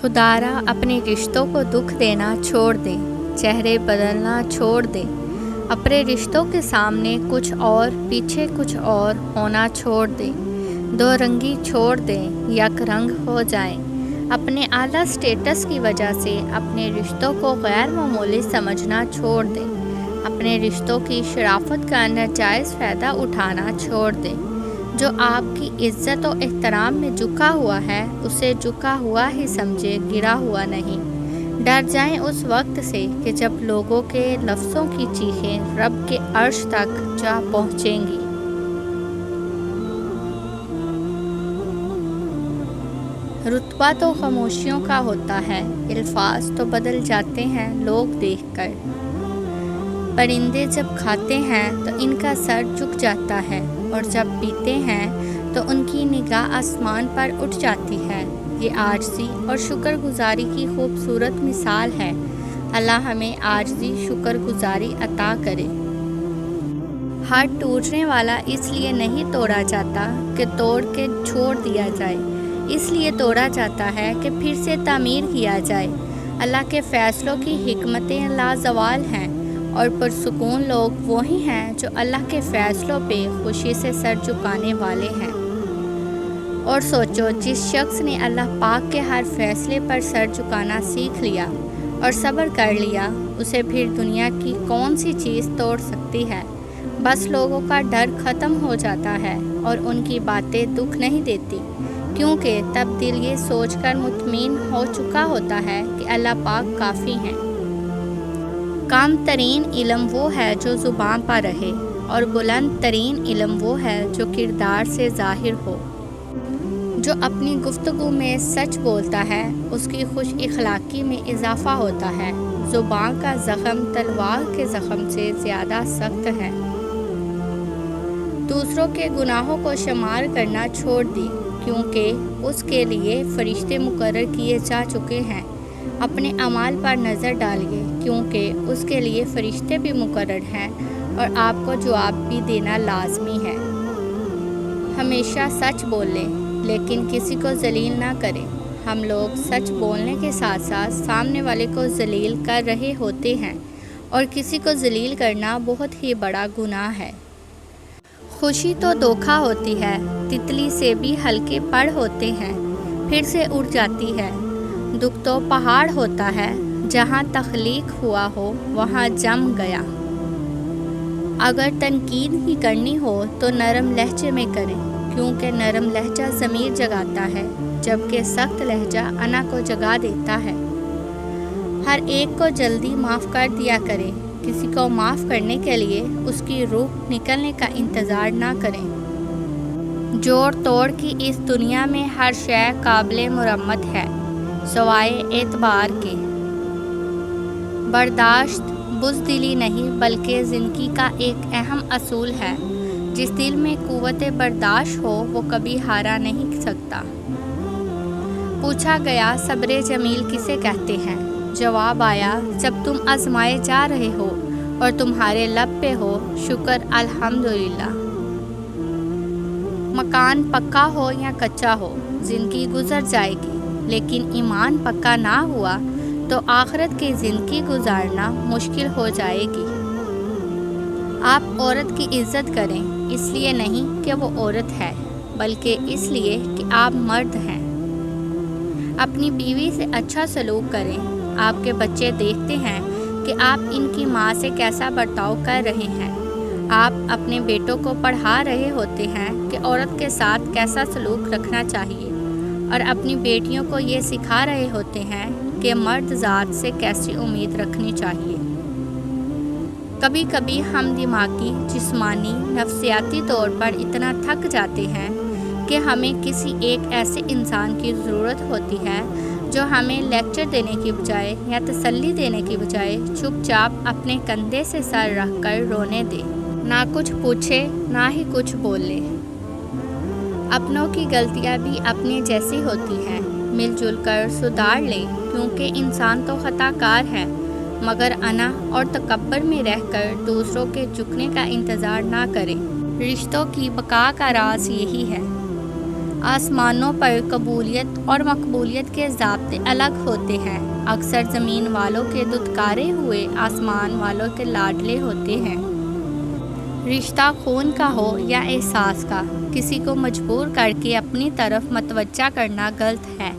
खुदारा अपने रिश्तों को दुख देना छोड़ दें, चेहरे बदलना छोड़ दें, अपने रिश्तों के सामने कुछ और पीछे कुछ और होना छोड़ दें, दो रंगी छोड़ दें, यक रंग हो जाएं। अपने आला स्टेटस की वजह से अपने रिश्तों को गैर मामूली समझना छोड़ दें, अपने रिश्तों की शराफत का नाजायज़ फ़ायदा उठाना छोड़ दें। जो आपकी इज़्ज़त और एहतराम में झुका हुआ है उसे झुका हुआ ही समझे, गिरा हुआ नहीं। डर जाएं उस वक्त से कि जब लोगों के लफ्ज़ों की चीखें रब के अर्श तक जा पहुँचेंगी। रुतबा तो खामोशियों का होता है, अल्फाज तो बदल जाते हैं लोग देखकर। परिंदे जब खाते हैं तो इनका सर झुक जाता है और जब पीते हैं तो उनकी निगाह आसमान पर उठ जाती है। ये आजिज़ी और शुक्रगुजारी की खूबसूरत मिसाल है। अल्लाह हमें आजिज़ी शुक्रगुजारी अता करे। हाथ टूटने वाला इसलिए नहीं तोड़ा जाता कि तोड़ के छोड़ दिया जाए, इसलिए तोड़ा जाता है कि फिर से तामीर किया जाए। अल्लाह के फ़ैसलों की हिकमतें लाजवाल हैं और पुरसुकून लोग वही हैं जो अल्लाह के फ़ैसलों पे खुशी से सर झुकाने वाले हैं। और सोचो, जिस शख्स ने अल्लाह पाक के हर फ़ैसले पर सर झुकाना सीख लिया और सब्र कर लिया, उसे फिर दुनिया की कौन सी चीज़ तोड़ सकती है। बस लोगों का डर ख़त्म हो जाता है और उनकी बातें दुख नहीं देती, क्योंकि तब दिल ये सोचकर मुतमईन हो चुका होता है कि अल्लाह पाक काफ़ी हैं। कम तरीन इल्म वो है जो ज़ुबान पर रहे और बुलंद तरीन इल्म वो है जो किरदार से ज़ाहिर हो। जो अपनी गुफ्तगू में सच बोलता है उसकी खुश इखलाकी में इजाफ़ा होता है। ज़ुबान का ज़ख़म तलवार के ज़ख़म से ज़्यादा सख्त है। दूसरों के गुनाहों को शुमार करना छोड़ दी, क्योंकि उसके लिए फ़रिश्ते मुकर्रर किए जा चुके हैं। अपने अमाल पर नज़र डालिए, क्योंकि उसके लिए फ़रिश्ते भी मुकर्रर हैं और आपको जवाब भी देना लाजमी है। हमेशा सच बोलें, लेकिन किसी को जलील ना करें। हम लोग सच बोलने के साथ साथ सामने वाले को जलील कर रहे होते हैं और किसी को जलील करना बहुत ही बड़ा गुनाह है। खुशी तो धोखा होती है, तितली से भी हल्के पड़ होते हैं, फिर से उड़ जाती है। दुख तो पहाड़ होता है, जहाँ तख्लीक हुआ हो वहाँ जम गया। अगर तनकीद ही करनी हो तो नरम लहजे में करें, क्योंकि नरम लहजा ज़मीर जगाता है, जबकि सख्त लहजा अना को जगा देता है। हर एक को जल्दी माफ़ कर दिया करें। किसी को माफ़ करने के लिए उसकी रूह निकलने का इंतज़ार ना करें। जोड़ तोड़ की इस दुनिया में हर शय काबिल मुरम्मत है, सवाए एतबार के। बर्दाश्त बुज़दिली नहीं बल्कि ज़िंदगी का एक अहम असूल है। जिस दिल में क़ुव्वत बर्दाश्त हो वो कभी हारा नहीं सकता। पूछा गया, सब्र जमील किसे कहते हैं? जवाब आया, जब तुम आजमाए जा रहे हो और तुम्हारे लब पे हो शुक्र अल्हम्दुलिल्लाह। मकान पक्का हो या कच्चा हो, ज़िंदगी गुजर जाएगी, लेकिन ईमान पक्का ना हुआ तो आखिरत की ज़िंदगी गुजारना मुश्किल हो जाएगी। आप औरत की इज़्ज़त करें, इसलिए नहीं कि वो औरत है, बल्कि इसलिए कि आप मर्द हैं। अपनी बीवी से अच्छा सलूक करें। आपके बच्चे देखते हैं कि आप इनकी माँ से कैसा बर्ताव कर रहे हैं। आप अपने बेटों को पढ़ा रहे होते हैं कि औरत के साथ कैसा सलूक रखना चाहिए, और अपनी बेटियों को ये सिखा रहे होते हैं कि मर्द ज़ात से कैसी उम्मीद रखनी चाहिए। कभी कभी हम दिमागी, जिस्मानी, नफ्सियाती तौर पर इतना थक जाते हैं कि हमें किसी एक ऐसे इंसान की ज़रूरत होती है जो हमें लेक्चर देने की बजाय या तसल्ली देने की बजाय चुपचाप अपने कंधे से सर रख कर रोने दे, ना कुछ पूछे ना ही कुछ बोले। अपनों की गलतियाँ भी अपने जैसी होती हैं, मिलजुल कर सुधार लें, क्योंकि इंसान तो खताकार है, मगर अना और तकब्बर में रहकर दूसरों के झुकने का इंतज़ार ना करें। रिश्तों की बका का राज यही है। آسمانوں پر قبولیت اور مقبولیت کے ضابطے الگ ہوتے ہیں۔ اکثر زمین والوں کے دھتکارے ہوئے آسمان والوں کے لاڈلے ہوتے ہیں۔ رشتہ خون کا ہو یا احساس کا، کسی کو مجبور کر کے اپنی طرف متوجہ کرنا غلط ہے۔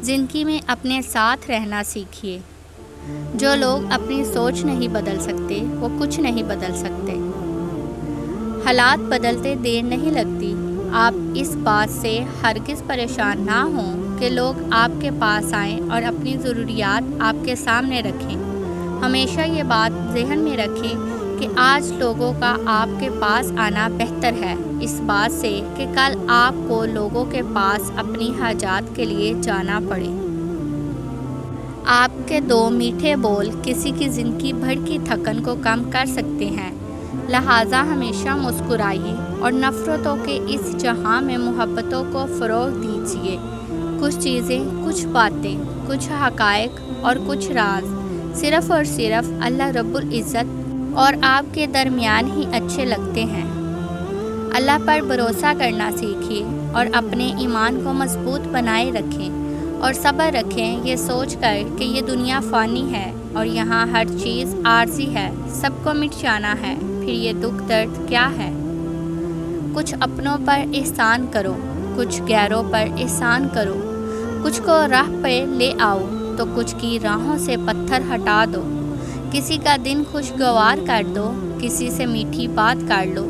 زندگی میں اپنے ساتھ رہنا سیکھیے۔ جو لوگ اپنی سوچ نہیں بدل سکتے وہ کچھ نہیں بدل سکتے۔ حالات بدلتے دیر نہیں لگتی۔ آپ اس بات سے ہرگز پریشان نہ ہوں کہ لوگ آپ کے پاس آئیں اور اپنی ضروریات آپ کے سامنے رکھیں۔ ہمیشہ یہ بات ذہن میں رکھیں کہ آج لوگوں کا آپ کے پاس آنا بہتر ہے اس بات سے کہ کل آپ کو لوگوں کے پاس اپنی حاجات کے لیے جانا پڑے۔ آپ کے 2 میٹھے بول کسی کی زندگی بھر کی تھکن کو کم کر سکتے ہیں، لہٰذا ہمیشہ مسکرائیے اور نفرتوں کے اس جہاں میں محبتوں کو فروغ دیجیے۔ کچھ چیزیں، کچھ باتیں، کچھ حقائق اور کچھ راز صرف اور صرف اللہ رب العزت اور آپ کے درمیان ہی اچھے لگتے ہیں۔ اللہ پر بھروسہ کرنا سیکھیے اور اپنے ایمان کو مضبوط بنائے رکھیں اور صبر رکھیں یہ سوچ کر کہ یہ دنیا فانی ہے اور یہاں ہر چیز عارضی ہے، سب کو مٹ جانا ہے، پھر یہ دکھ درد کیا ہے؟ کچھ اپنوں پر احسان کرو، کچھ غیروں پر احسان کرو، کچھ کو راہ پہ لے آؤ تو کچھ کی راہوں سے پتھر ہٹا دو۔ کسی کا دن خوشگوار کر دو، کسی سے میٹھی بات کر لو،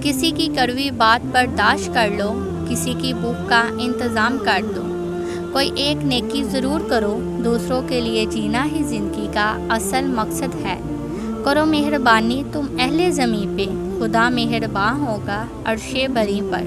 کسی کی کڑوی بات برداشت کر لو، کسی کی بھوک کا انتظام کر دو۔ کوئی ایک نیکی ضرور کرو، دوسروں کے لیے جینا ہی زندگی کا اصل مقصد ہے۔ کرو مہربانی تم اہل زمیں پہ، خدا مہرباں ہوگا عرش بری پر۔